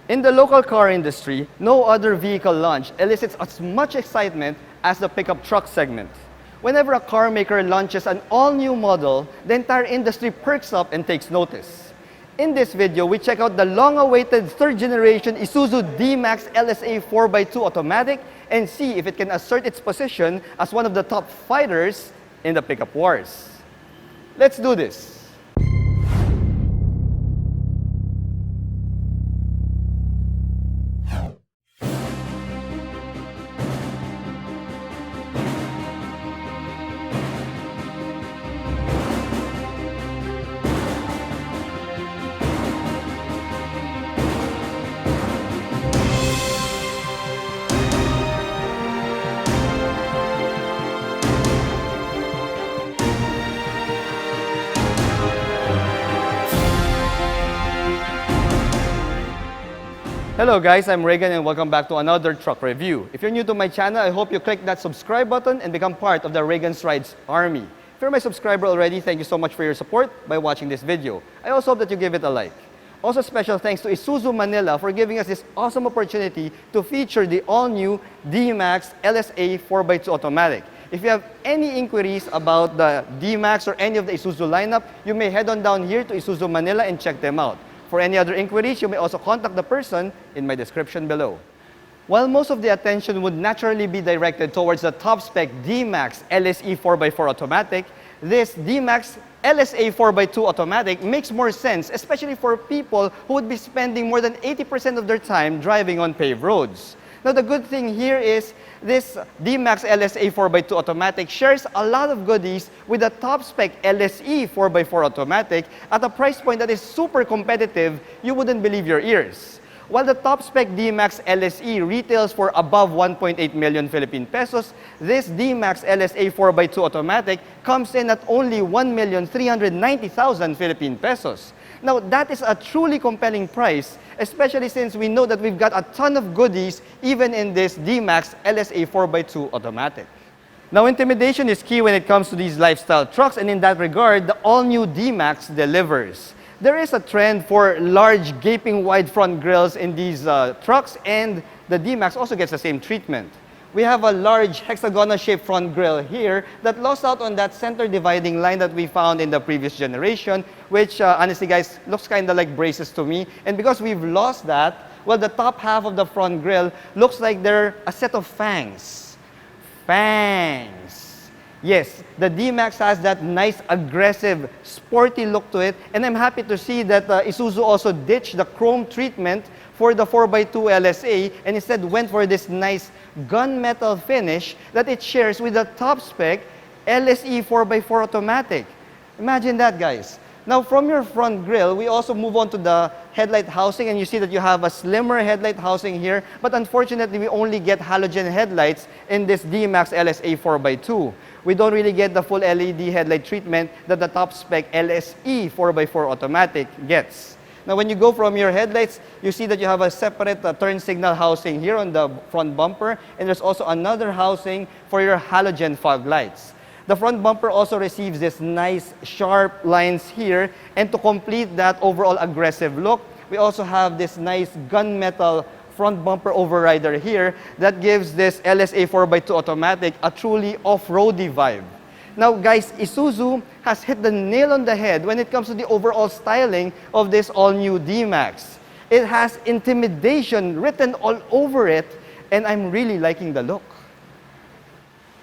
In the local car industry, no other vehicle launch elicits as much excitement as the pickup truck segment. Whenever a car maker launches an all-new model, the entire industry perks up and takes notice. In this video, we check out the long-awaited third-generation Isuzu D-MAX LSA 4x2 automatic and see if it can assert its position as one of the top fighters in the pickup wars. Let's do this. Hello guys, I'm Reagan and welcome back to another truck review. If you're new to my channel, I hope you click that subscribe button and become part of the Reagan's Rides Army. If you're my subscriber already, thank you so much for your support by watching this video. I also hope that you give it a like. Also special thanks to Isuzu Manila for giving us this awesome opportunity to feature the all-new D-MAX LSA 4x2 automatic. If you have any inquiries about the D-MAX or any of the Isuzu lineup, you may head on down here to Isuzu Manila and check them out. For any other inquiries, you may also contact the person in my description below. While most of the attention would naturally be directed towards the top-spec D-MAX LSE 4x4 automatic, this D-MAX LSA 4x2 automatic makes more sense, especially for people who would be spending more than 80% of their time driving on paved roads. Now, the good thing here is this D-MAX LSA 4x2 automatic shares a lot of goodies with the top-spec LSE 4x4 automatic at a price point that is super competitive, you wouldn't believe your ears. While the top-spec D-MAX LSE retails for above 1.8 million Philippine pesos, this D-MAX LSA 4x2 automatic comes in at only 1,390,000 Philippine pesos. Now, that is a truly compelling price, especially since we know that we've got a ton of goodies even in this D-MAX LSA 4x2 automatic. Now, intimidation is key when it comes to these lifestyle trucks, and in that regard, the all-new D-MAX delivers. There is a trend for large, gaping wide front grills in these trucks, and the D-MAX also gets the same treatment. We have a large hexagonal-shaped front grille here that lost out on that center dividing line that we found in the previous generation, which honestly, guys, looks kind of like braces to me. And because we've lost that, well, the top half of the front grille looks like they're a set of fangs. Fangs. Yes, the D-MAX has that nice, aggressive, sporty look to it, and I'm happy to see that Isuzu also ditched the chrome treatment for the 4x2 LSA and instead went for this nice gunmetal finish that it shares with the top-spec LSE 4x4 automatic. Imagine that, guys. Now, from your front grille, we also move on to the headlight housing, and you see that you have a slimmer headlight housing here, but unfortunately, we only get halogen headlights in this D-MAX LSA 4x2. We don't really get the full LED headlight treatment that the top-spec LSE 4x4 automatic gets. Now, when you go from your headlights, you see that you have a separate turn signal housing here on the front bumper, and there's also another housing for your halogen fog lights. The front bumper also receives this nice sharp lines here, and to complete that overall aggressive look, we also have this nice gunmetal front bumper overrider here that gives this LSA 4x2 automatic a truly off-roady vibe. Now, guys, Isuzu has hit the nail on the head when it comes to the overall styling of this all-new D-MAX. It has intimidation written all over it, and I'm really liking the look.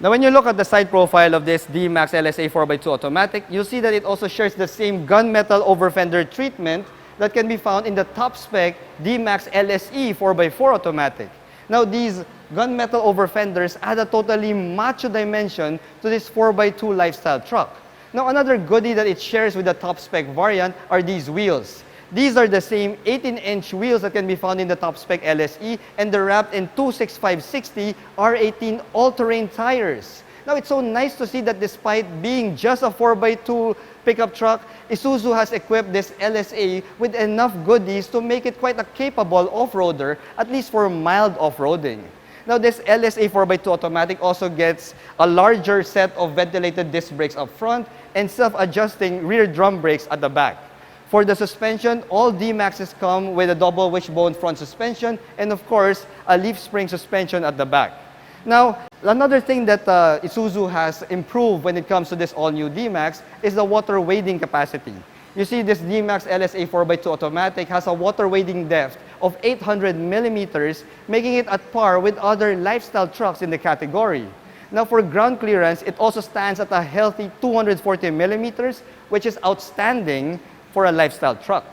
Now, when you look at the side profile of this D-MAX LSA 4x2 automatic, you'll see that it also shares the same gunmetal over-fender treatment that can be found in the top-spec D-MAX LSE 4x4 automatic. Now, these gunmetal over fenders add a totally macho dimension to this 4x2 lifestyle truck. Now, another goodie that it shares with the top-spec variant are these wheels. These are the same 18-inch wheels that can be found in the top-spec LSE, and they're wrapped in 265/60 R18 all-terrain tires. Now, it's so nice to see that despite being just a 4x2 pickup truck, Isuzu has equipped this LSA with enough goodies to make it quite a capable off-roader, at least for mild off-roading. Now, this LSA 4x2 automatic also gets a larger set of ventilated disc brakes up front and self-adjusting rear drum brakes at the back. For the suspension, all D-Maxes come with a double wishbone front suspension and of course, a leaf spring suspension at the back. Now, another thing that Isuzu has improved when it comes to this all-new D-Max is the water wading capacity. You see this D-Max LSA 4x2 automatic has a water wading depth of 800 millimeters, making it at par with other lifestyle trucks in the category. Now for ground clearance, it also stands at a healthy 240 millimeters, which is outstanding for a lifestyle truck.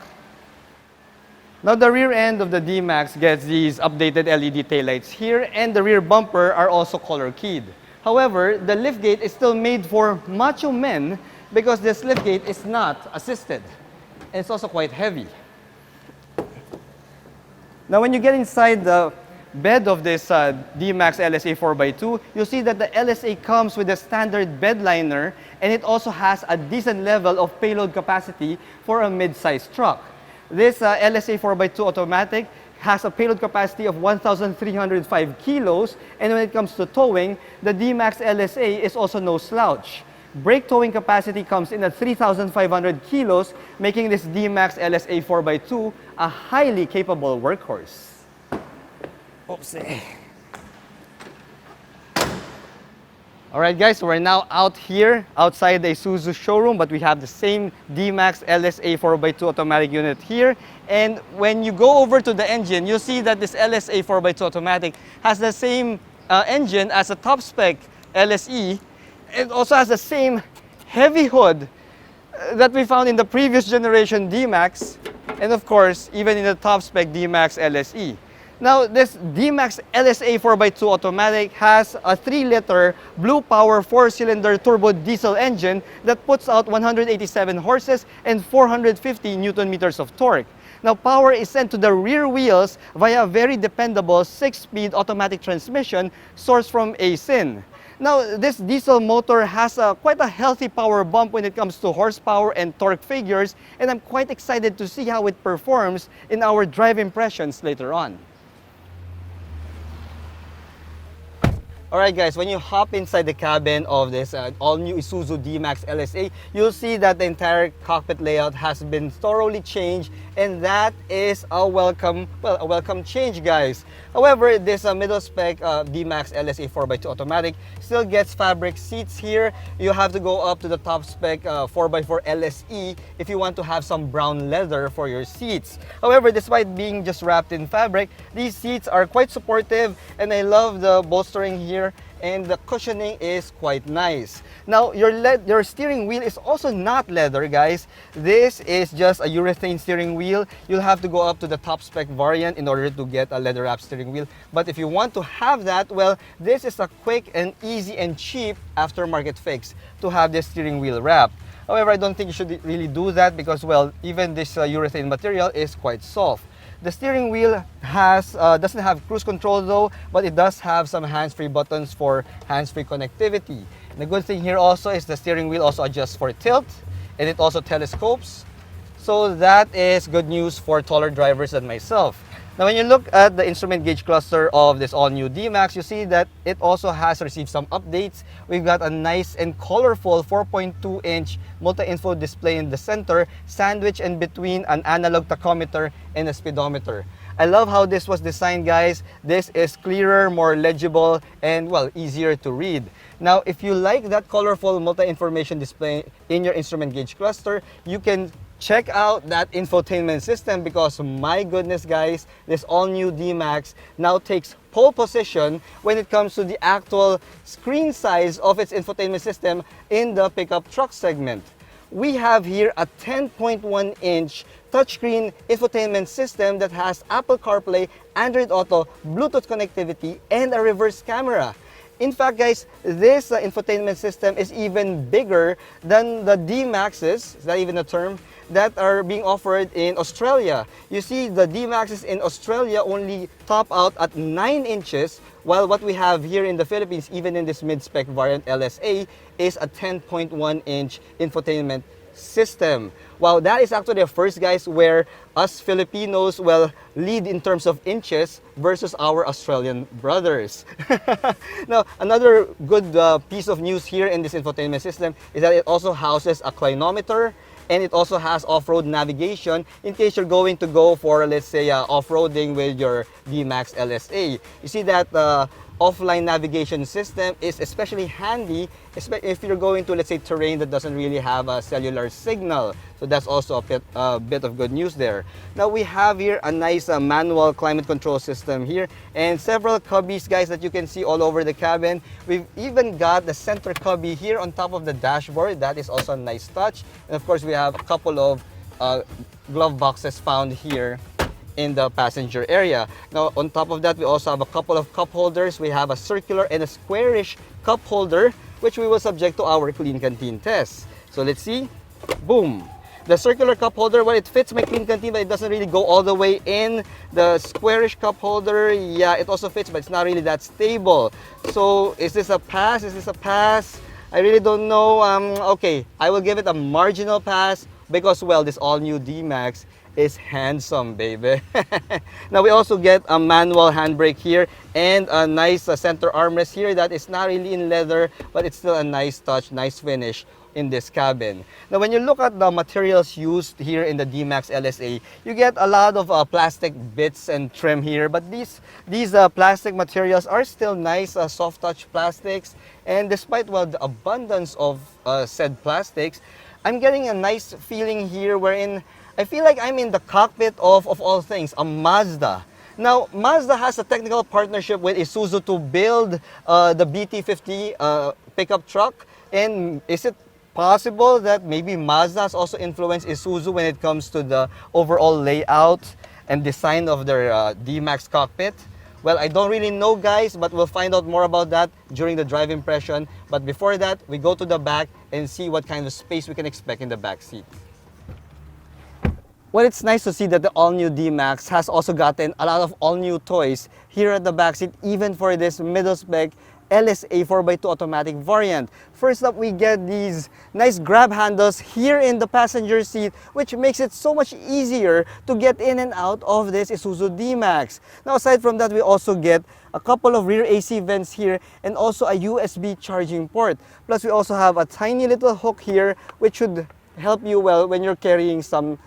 Now the rear end of the D-Max gets these updated LED taillights here, and the rear bumper are also color keyed. However, the liftgate is still made for macho men because this liftgate is not assisted. And it's also quite heavy. Now when you get inside the bed of this D-Max LSA 4x2, you'll see that the LSA comes with a standard bed liner, and it also has a decent level of payload capacity for a mid-sized truck. This LSA 4x2 automatic has a payload capacity of 1,305 kilos, and when it comes to towing, the D-Max LSA is also no slouch. Brake towing capacity comes in at 3,500 kilos, making this D-Max LSA 4x2 a highly capable workhorse. Oopsie. Alright guys, so we're now out here outside the Isuzu showroom, but we have the same D-Max LSA 4x2 automatic unit here. And when you go over to the engine, you'll see that this LSA 4x2 automatic has the same engine as a top-spec LSE. It also has the same heavy hood that we found in the previous generation D-Max, and of course, even in the top-spec D-Max LSE. Now, this D-Max LSA 4x2 automatic has a 3-liter Blue Power 4-cylinder turbo diesel engine that puts out 187 horses and 450 Newton meters of torque. Now, power is sent to the rear wheels via a very dependable 6-speed automatic transmission sourced from ASIN. Now, this diesel motor has quite a healthy power bump when it comes to horsepower and torque figures, and I'm quite excited to see how it performs in our drive impressions later on. Alright guys, when you hop inside the cabin of this all-new Isuzu D-Max LSA, you'll see that the entire cockpit layout has been thoroughly changed, and that is a welcome change, guys. However, this middle spec D-Max LSA 4x2 automatic still gets fabric seats here. You have to go up to the top spec 4x4 LSE if you want to have some brown leather for your seats. However, despite being just wrapped in fabric, these seats are quite supportive, and I love the bolstering here, and the cushioning is quite nice. Now, your steering wheel is also not leather, guys. This is just a urethane steering wheel. You'll have to go up to the top spec variant in order to get a leather wrap steering wheel. But if you want to have that, well, this is a quick and easy and cheap aftermarket fix to have this steering wheel wrapped. However, I don't think you should really do that because, well, even this urethane material is quite soft. The steering wheel doesn't have cruise control though, but it does have some hands-free buttons for hands-free connectivity. And the good thing here also is the steering wheel also adjusts for tilt, and it also telescopes. So that is good news for taller drivers than myself. Now when you look at the instrument gauge cluster of this all-new D-Max, you see that it also has received some updates. We've got a nice and colorful 4.2-inch multi-info display in the center, sandwiched in between an analog tachometer and a speedometer. I love how this was designed, guys. This is clearer, more legible, and, well, easier to read. Now, if you like that colorful multi-information display in your instrument gauge cluster, you can check out that infotainment system because, my goodness, guys, this all-new D-Max now takes pole position when it comes to the actual screen size of its infotainment system in the pickup truck segment. We have here a 10.1-inch touchscreen infotainment system that has Apple CarPlay, Android Auto, Bluetooth connectivity, and a reverse camera. In fact, guys, this infotainment system is even bigger than the D-Maxes, is that even a term, that are being offered in Australia. You see, the D-Maxes in Australia only top out at 9 inches, while what we have here in the Philippines, even in this mid-spec variant LSA, is a 10.1-inch infotainment system. Wow, that is actually a first, guys, where us Filipinos, well, lead in terms of inches versus our Australian brothers. Now, another good piece of news here in this infotainment system is that it also houses a clinometer and it also has off-road navigation in case you're going to go for, let's say, off-roading with your DMAX LSA. You see that offline navigation system is especially handy if you're going to, let's say, terrain that doesn't really have a cellular signal. So that's also a bit of good news there. Now we have here a nice manual climate control system here, and several cubbies, guys, that you can see all over the cabin. We've even got the center cubby here on top of the dashboard. That is also a nice touch. And of course, we have a couple of glove boxes found here in the passenger area. Now on top of that, we also have a couple of cup holders. We have a circular and a squarish cup holder, which we will subject to our clean canteen test. So let's see. Boom. The circular cup holder, well, it fits my clean canteen, but it doesn't really go all the way in. The squarish cup holder, yeah, it also fits, but it's not really that stable. So is this a pass? Is this a pass? I really don't know. Okay, I will give it a marginal pass because, well, this all-new D-Max is handsome, baby. Now we also get a manual handbrake here and a nice center armrest here that is not really in leather, but it's still a nice touch, nice finish in this cabin. Now when you look at the materials used here in the DMAX LSA, you get a lot of plastic bits and trim here, but these plastic materials are still nice, soft touch plastics. And despite, well, the abundance of said plastics, I'm getting a nice feeling here wherein I feel like I'm in the cockpit of all things, a Mazda. Now, Mazda has a technical partnership with Isuzu to build the BT50 pickup truck. And is it possible that maybe Mazda has also influenced Isuzu when it comes to the overall layout and design of their D-Max cockpit? Well, I don't really know, guys, but we'll find out more about that during the drive impression. But before that, we go to the back and see what kind of space we can expect in the back seat. Well, it's nice to see that the all-new D-Max has also gotten a lot of all-new toys here at the backseat, even for this middle-spec LSA 4x2 automatic variant. First up, we get these nice grab handles here in the passenger seat, which makes it so much easier to get in and out of this Isuzu D-Max. Now, aside from that, we also get a couple of rear AC vents here and also a USB charging port. Plus, we also have a tiny little hook here, which should help you, well, when you're carrying some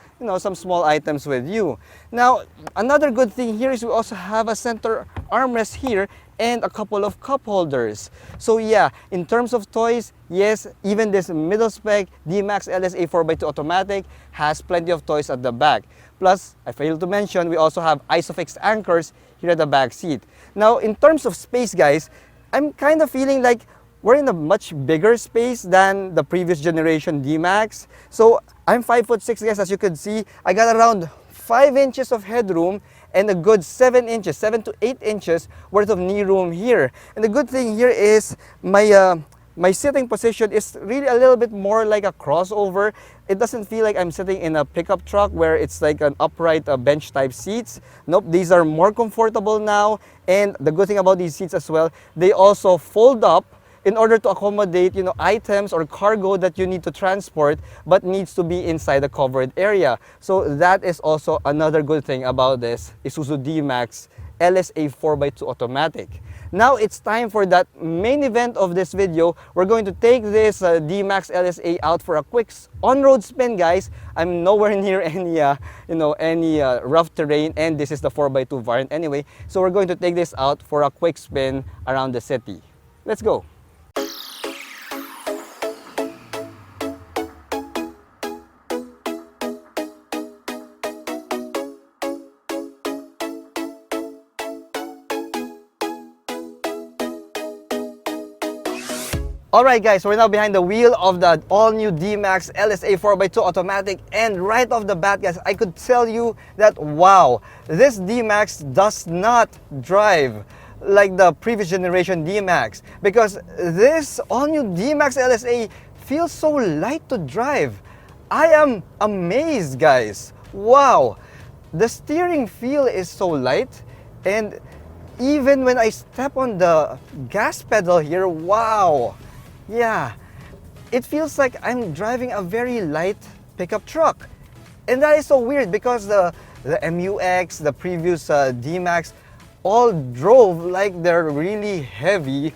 small items with you. Now, another good thing here is we also have a center armrest here and a couple of cup holders. So yeah, in terms of toys, yes, even this middle spec DMAX LSA 4x2 automatic has plenty of toys at the back. Plus, I failed to mention, we also have ISOFIX anchors here at the back seat. Now, in terms of space, guys, I'm kind of feeling like we're in a much bigger space than the previous generation D-Max. So I'm 5'6", guys, as you can see. I got around 5 inches of headroom and a good 7 to 8 inches worth of knee room here. And the good thing here is my sitting position is really a little bit more like a crossover. It doesn't feel like I'm sitting in a pickup truck where it's like an upright bench type seats. Nope, these are more comfortable now. And the good thing about these seats as well, they also fold up in order to accommodate, items or cargo that you need to transport but needs to be inside the covered area. So that is also another good thing about this Isuzu D-Max LSA 4x2 automatic. Now it's time for that main event of this video. We're going to take this D-Max LSA out for a quick on-road spin, guys. I'm nowhere near any rough terrain, and this is the 4x2 variant anyway. So we're going to take this out for a quick spin around the city. Let's go. Alright guys, so we're now behind the wheel of the all-new D-Max LSA 4x2 automatic, and right off the bat, guys, I could tell you that wow, this D-Max does not drive like the previous generation D-Max, because this all-new D-Max LSA feels so light to drive. I am amazed, guys. Wow, the steering feel is so light, and even when I step on the gas pedal here, wow. Yeah, it feels like I'm driving a very light pickup truck. And that is so weird because the MUX, the previous D-Max, all drove like they're really heavy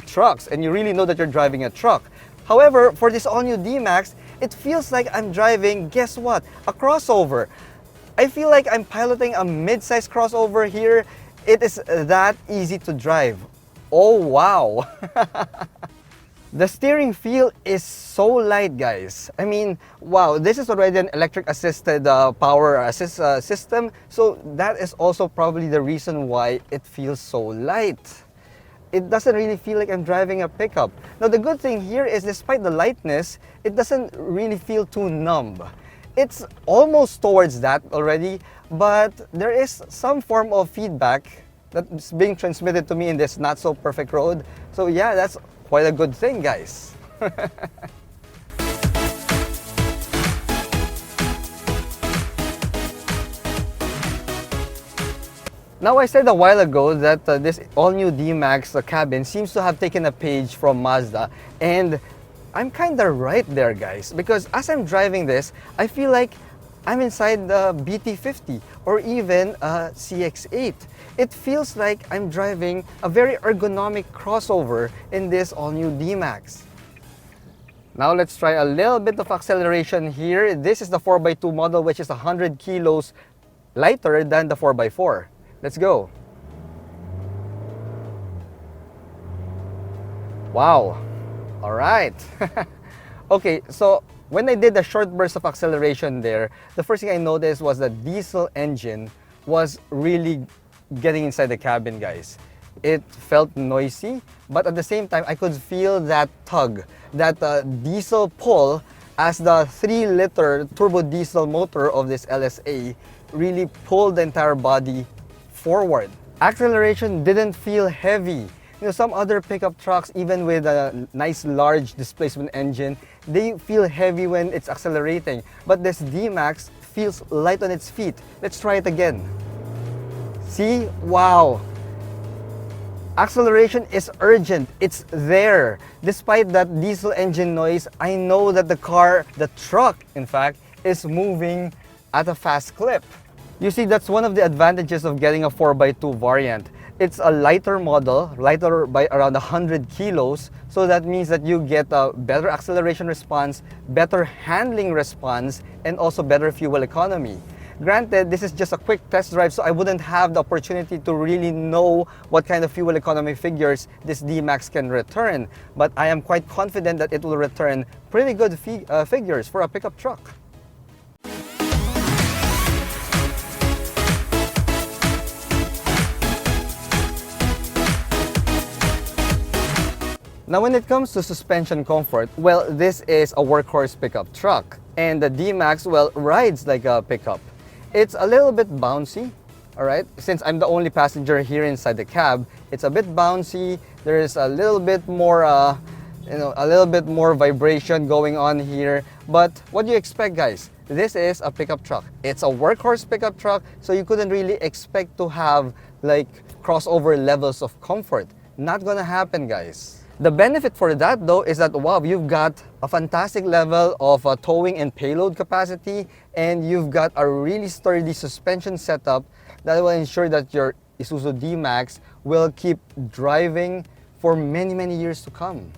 trucks, and you really know that you're driving a truck. However, for this all-new D-Max, it feels like I'm driving, guess what? A crossover. I feel like I'm piloting a mid-size crossover here. It is that easy to drive. Oh wow! The steering feel is so light, guys. I mean, wow, this is already an electric assisted power assist system. So that is also probably the reason why it feels so light. It doesn't really feel like I'm driving a pickup. Now the good thing here is despite the lightness, it doesn't really feel too numb. It's almost towards that already, but there is some form of feedback that's being transmitted to me in this not so perfect road. So yeah, that's quite a good thing, guys. Now, I said a while ago that this all-new D-Max cabin seems to have taken a page from Mazda, and I'm kinda right there, guys, because as I'm driving this, I feel like I'm inside the BT50 or even a CX-8. It feels like I'm driving a very ergonomic crossover in this all-new D-Max. Now let's try a little bit of acceleration here. This is the 4x2 model, which is 100 kilos lighter than the 4x4. Let's go. Wow. All right. Okay, so when I did a short burst of acceleration there, the first thing I noticed was the diesel engine was really getting inside the cabin, guys. It felt noisy, but at the same time, I could feel that tug, that diesel pull as the 3-liter turbo diesel motor of this LSA really pulled the entire body forward. Acceleration didn't feel heavy. You know, some other pickup trucks, even with a nice large displacement engine, they feel heavy when it's accelerating. But this D-Max feels light on its feet. Let's try it again. See? Wow! Acceleration is urgent. It's there. Despite that diesel engine noise, I know that the truck, in fact, is moving at a fast clip. You see, that's one of the advantages of getting a 4x2 variant. It's a lighter model, lighter by around 100 kilos. So that means that you get a better acceleration response, better handling response, and also better fuel economy. Granted, this is just a quick test drive, so I wouldn't have the opportunity to really know what kind of fuel economy figures this D-Max can return. But I am quite confident that it will return pretty good figures for a pickup truck. Now, when it comes to suspension comfort, well, this is a workhorse pickup truck. And the D-Max, well, rides like a pickup. It's a little bit bouncy, all right? Since I'm the only passenger here inside the cab, it's a bit bouncy. There's a little bit more, a little bit more vibration going on here. But what do you expect, guys? This is a pickup truck. It's a workhorse pickup truck, so you couldn't really expect to have like crossover levels of comfort. Not gonna happen, guys. The benefit for that, though, is that, wow, you've got a fantastic level of towing and payload capacity, and you've got a really sturdy suspension setup that will ensure that your Isuzu D-Max will keep driving for many, many years to come.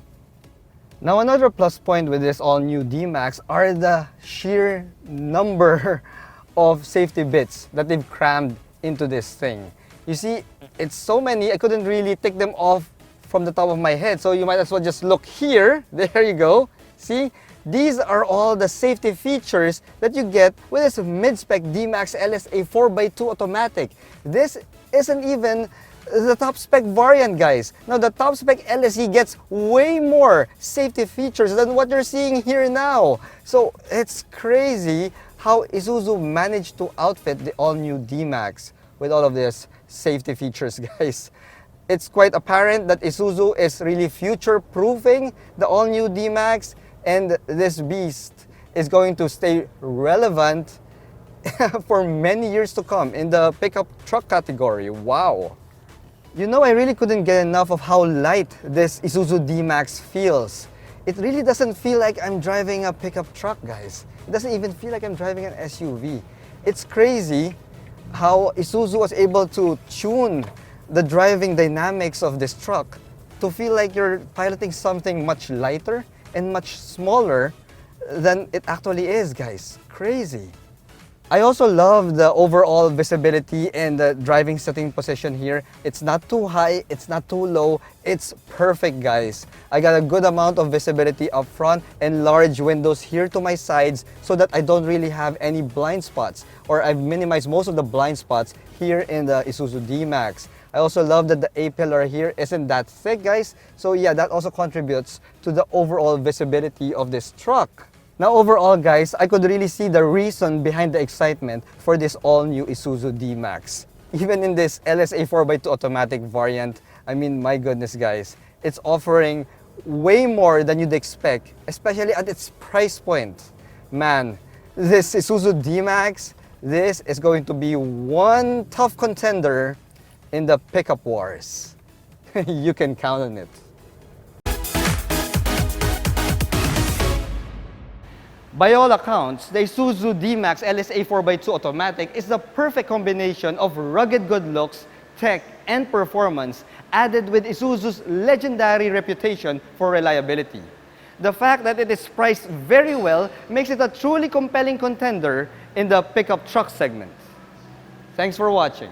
Now, another plus point with this all-new D-Max are the sheer number of safety bits that they've crammed into this thing. You see, it's so many, I couldn't really take them off from the top of my head, so you might as well just look here. There you go. See, these are all the safety features that you get with this mid-spec D-Max LSA 4x2 automatic. This isn't even the top-spec variant, guys. Now, the top-spec LSE gets way more safety features than what you're seeing here now. So it's crazy how Isuzu managed to outfit the all-new D-Max with all of these safety features, guys. It's quite apparent that Isuzu is really future-proofing the all-new D-Max, and this beast is going to stay relevant for many years to come in the pickup truck category. Wow! You know, I really couldn't get enough of how light this Isuzu D-Max feels. It really doesn't feel like I'm driving a pickup truck, guys. It doesn't even feel like I'm driving an SUV. It's crazy how Isuzu was able to tune the driving dynamics of this truck to feel like you're piloting something much lighter and much smaller than it actually is, guys. Crazy. I also love the overall visibility and the driving sitting position here. It's not too high, it's not too low, it's perfect, guys. I got a good amount of visibility up front and large windows here to my sides so that I don't really have any blind spots, or I've minimized most of the blind spots here in the Isuzu D-MAX. I also love that the A-pillar here isn't that thick, guys. So yeah, that also contributes to the overall visibility of this truck. Now overall, guys, I could really see the reason behind the excitement for this all-new Isuzu D-MAX. Even in this LSA 4x2 automatic variant, I mean, my goodness, guys, it's offering way more than you'd expect, especially at its price point. Man, this Isuzu D-MAX, this is going to be one tough contender in the pickup wars. You can count on it. By all accounts, the Isuzu D-MAX LSA 4x2 automatic is the perfect combination of rugged good looks, tech, and performance, added with Isuzu's legendary reputation for reliability. The fact that it is priced very well makes it a truly compelling contender in the pickup truck segment. Thanks for watching.